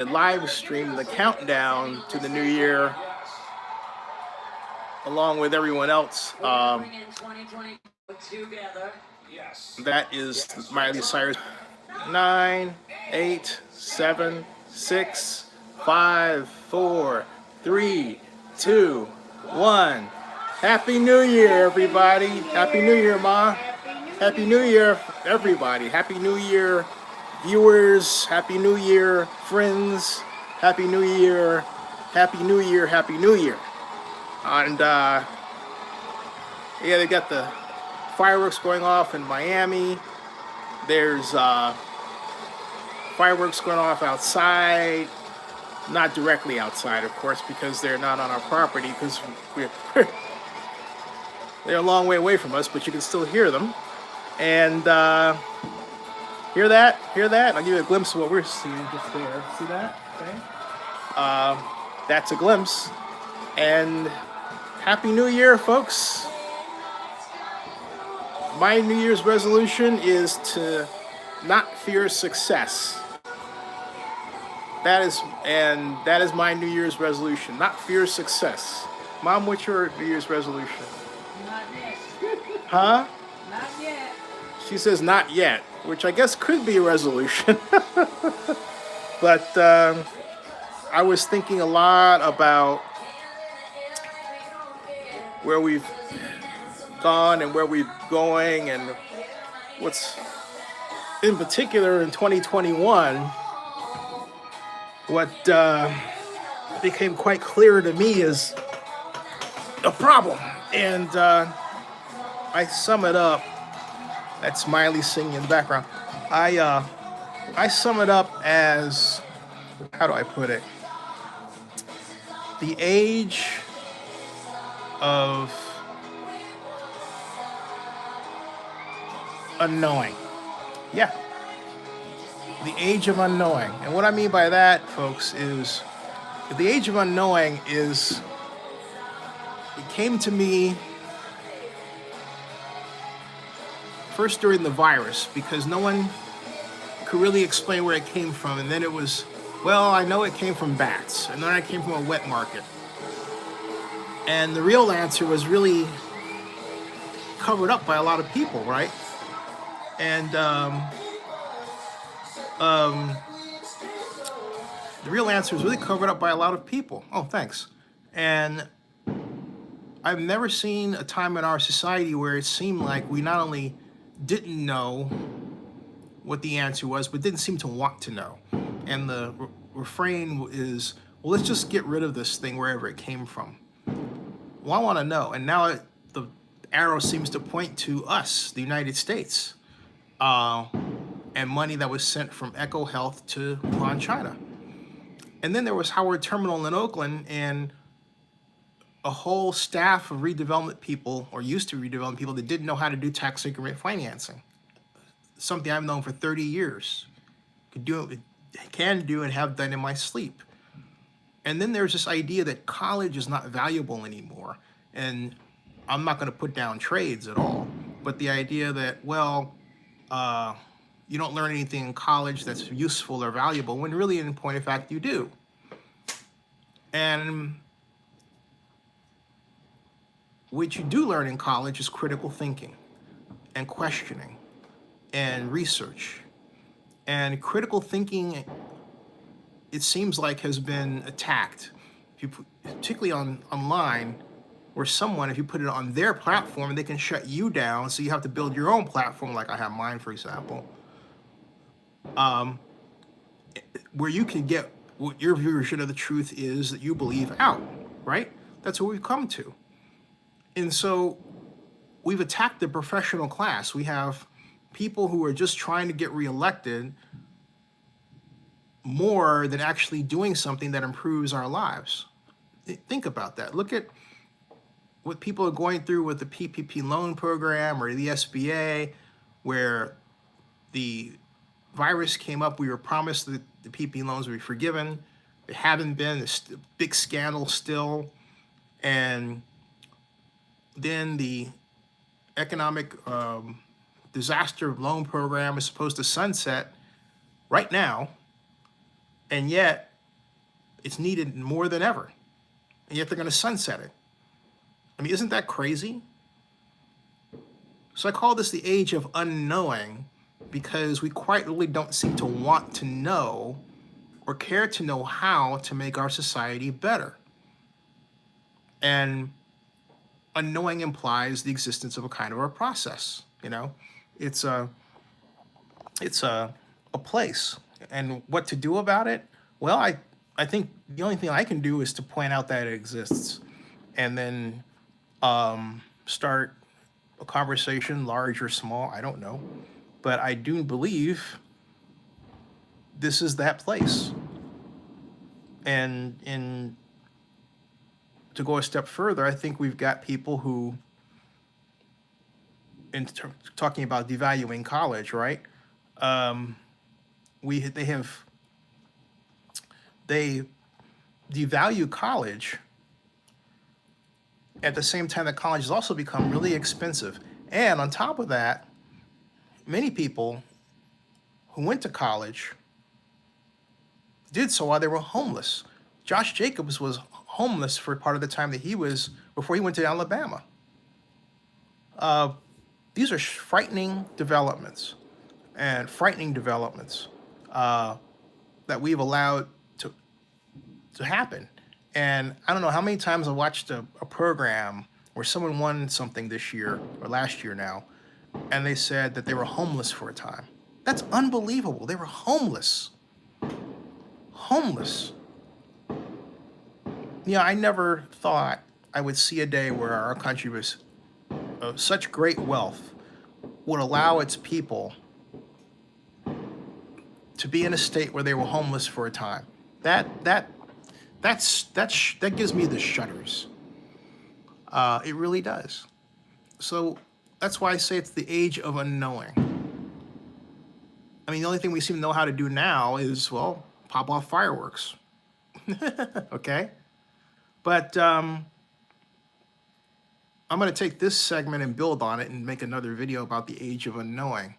live stream the countdown to the new year along with everyone else. That is Miley Cyrus. 9, 8, 7, 6, 5, 4, 3, 2, 1. Happy New Year, everybody. Happy New Year, Ma. Happy New Year, everybody. Happy New Year, viewers. Happy New Year, friends. Happy New Year. Happy New Year. Happy New Year. And yeah, they got the fireworks going off in Miami. There's fireworks going off outside, not directly outside, of course, because they're not on our property, because they're a long way away from us, but you can still hear them. And hear that? I'll give you a glimpse of what we're seeing just there. See that? Okay. That's a glimpse. And Happy New Year, folks. My New Year's resolution is to not fear success. That is my New Year's resolution. Not fear success. Mom, what's your New Year's resolution? Not yet. Huh? Not yet. She says not yet, which I guess could be a resolution. But I was thinking a lot about where we've gone and where we're going, and what's in particular in 2021, what became quite clear to me is a problem. And I sum it up. That's Miley singing in the background. I sum it up as, how do I put it? The age of unknowing. Yeah. The age of unknowing. And what I mean by that, folks, is the age of unknowing is, it came to me first during the virus, because no one could really explain where it came from. And then it was, well, I know it came from bats. And then it came from a wet market. And the real answer was really covered up by a lot of people, right? And the real answer is really covered up by a lot of people. Oh, thanks. And I've never seen a time in our society where it seemed like we not only didn't know what the answer was, but didn't seem to want to know. And the refrain is, well, let's just get rid of this thing wherever it came from. Well, I want to know. And now the arrow seems to point to us, the United States, and money that was sent from Echo Health to Wuhan, China. And then there was Howard Terminal in Oakland, and a whole staff of redevelopment people, or used to redevelopment people, that didn't know how to do tax increment financing. Something I've known for 30 years. Can do and have done in my sleep. And then there's this idea that college is not valuable anymore. And I'm not going to put down trades at all, but the idea that, well, you don't learn anything in college that's useful or valuable, when really, in point of fact, you do. And what you do learn in college is critical thinking and questioning and research. And critical thinking, it seems like, has been attacked, particularly online, where someone, if you put it on their platform, they can shut you down, so you have to build your own platform, like I have mine, for example, where you can get what your version of the truth is that you believe out, right? That's what we've come to. And so we've attacked the professional class. We have people who are just trying to get reelected more than actually doing something that improves our lives. Think about that. Look at what people are going through with the PPP loan program or the SBA, where the virus came up. We were promised that the PPP loans would be forgiven. They haven't been. There's a big scandal still. And then the economic disaster loan program is supposed to sunset right now. And yet It's needed more than ever, and yet they're going to sunset it. I mean, isn't that crazy? So I call this the age of unknowing because we quite really don't seem to want to know or care to know how to make our society better. And unknowing implies the existence of a kind of a process. You know, it's a a place, and what to do about it. Well, I think the only thing I can do is to point out that it exists, and then start a conversation, large or small. I don't know, but I do believe this is that place. And in to go a step further, I think we've got people who, talking about devaluing college, right? Um, they devalue college at the same time that college has also become really expensive. And on top of that, many people who went to college did so while they were homeless. Josh Jacobs was homeless for part of the time that before he went to Alabama. These are frightening developments that we've allowed to happen. And I don't know how many times I watched a program where someone won something this year or last year now, and they said that they were homeless for a time. That's unbelievable. They were homeless. Homeless. I never thought I would see a day where our country was of such great wealth would allow its people to be in a state where they were homeless for a time. That gives me the shudders. It really does. So that's why I say it's the age of unknowing. I mean, the only thing we seem to know how to do now is, well, pop off fireworks. Okay? But I'm going to take this segment and build on it and make another video about the age of unknowing,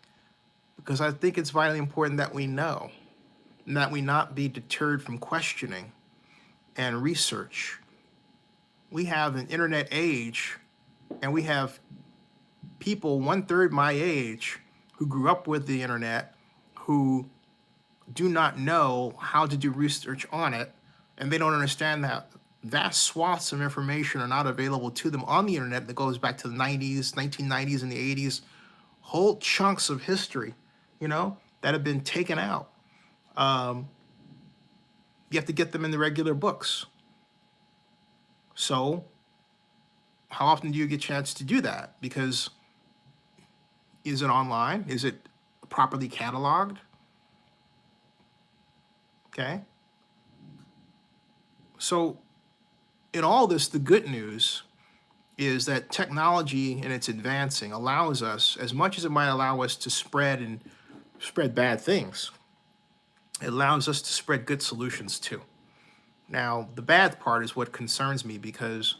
because I think it's vitally important that we know, and that we not be deterred from questioning and research. We have an internet age, and we have people 1/3 my age who grew up with the internet who do not know how to do research on it, and they don't understand that vast swaths of information are not available to them on the internet that goes back to the 90s, 1990s, and the 80s. Whole chunks of history, that have been taken out. You have to get them in the regular books. So how often do you get a chance to do that? Because is it online? Is it properly cataloged? Okay. So in all this, the good news is that technology, and its advancing, allows us, as much as it might allow us to spread bad things, it allows us to spread good solutions too. Now, the bad part is what concerns me, because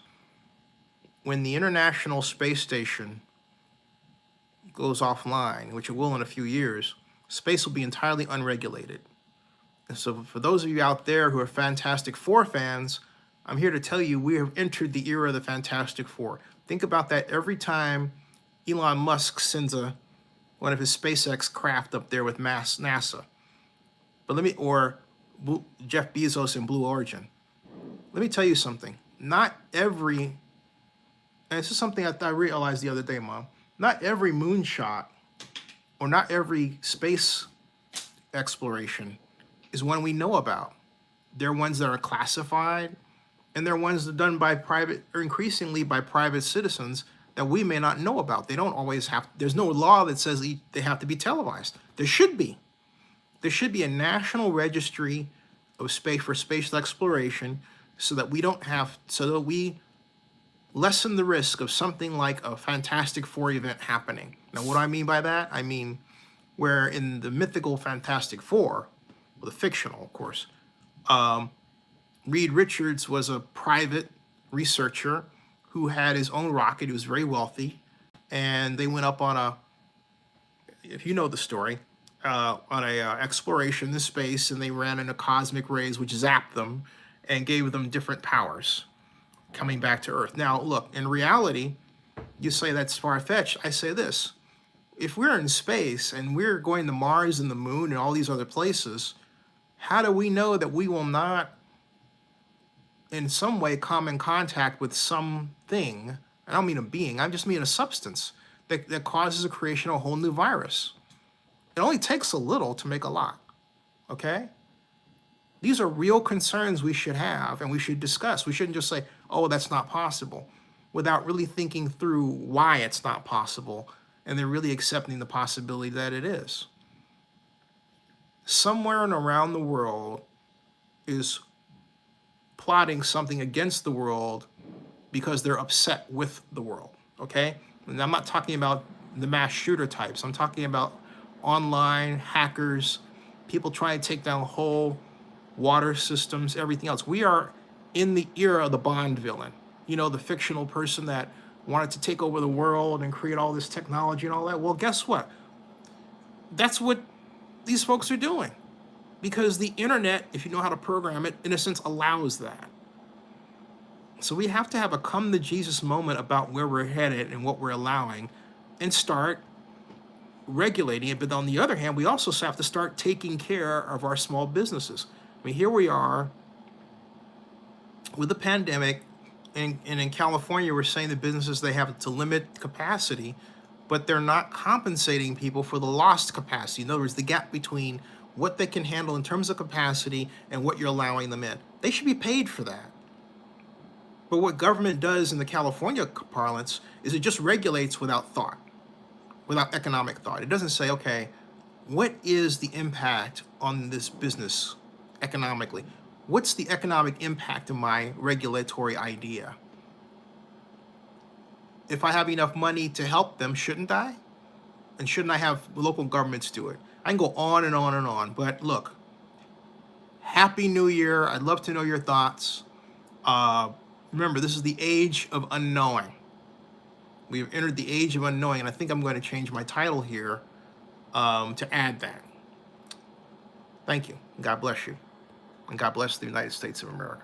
when the International Space Station goes offline, which it will in a few years, space will be entirely unregulated. And so for those of you out there who are Fantastic Four fans, I'm here to tell you we have entered the era of the Fantastic Four. Think about that every time Elon Musk sends one of his SpaceX craft up there with NASA. But or Jeff Bezos and Blue Origin. Let me tell you something. Not every, and this is something I realized the other day, Mom. Not every moonshot or not every space exploration is one we know about. There are ones that are classified, and there are ones that are done by private, or increasingly by private citizens, that we may not know about. They don't always have, there's no law that says they have to be televised. There should be. There should be a national registry of spatial exploration, so that we lessen the risk of something like a Fantastic Four event happening. Now, what do I mean by that? I mean, where in the mythical Fantastic Four, well, the fictional, of course, Reed Richards was a private researcher who had his own rocket. He was very wealthy, and they went up on if you know the story, on a exploration in space, and they ran into cosmic rays which zapped them, and gave them different powers coming back to Earth. Now, look, in reality, you say that's far-fetched. I say this. If we're in space and we're going to Mars and the moon and all these other places, how do we know that we will not in some way come in contact with something? I don't mean a being, I just mean a substance that causes the creation of a whole new virus. It only takes a little to make a lot, okay? These are real concerns we should have and we should discuss. We shouldn't just say, oh, that's not possible, without really thinking through why it's not possible and then really accepting the possibility that it is. Somewhere and around the world is plotting something against the world because they're upset with the world, okay? And I'm not talking about the mass shooter types. I'm talking about online hackers, people trying to take down whole water systems, everything else. We are in the era of the Bond villain. You know, the fictional person that wanted to take over the world and create all this technology and all that. Well, guess what? That's what these folks are doing. Because the internet, if you know how to program it, in a sense allows that. So we have to have a come to Jesus moment about where we're headed and what we're allowing and start regulating it. But on the other hand, we also have to start taking care of our small businesses. I mean, here we are with the pandemic, and in California, we're saying the businesses, they have to limit capacity, but they're not compensating people for the lost capacity. In other words, the gap between what they can handle in terms of capacity and what you're allowing them in. They should be paid for that. But what government does in the California parlance is it just regulates without thought, without economic thought. It doesn't say, okay, what is the impact on this business economically? What's the economic impact of my regulatory idea? If I have enough money to help them, shouldn't I? And shouldn't I have local governments do it? I can go on and on and on, but look, Happy New Year. I'd love to know your thoughts. Remember, this is the age of unknowing. We have entered the age of unknowing, and I think I'm going to change my title here to add that. Thank you. God bless you. And God bless the United States of America.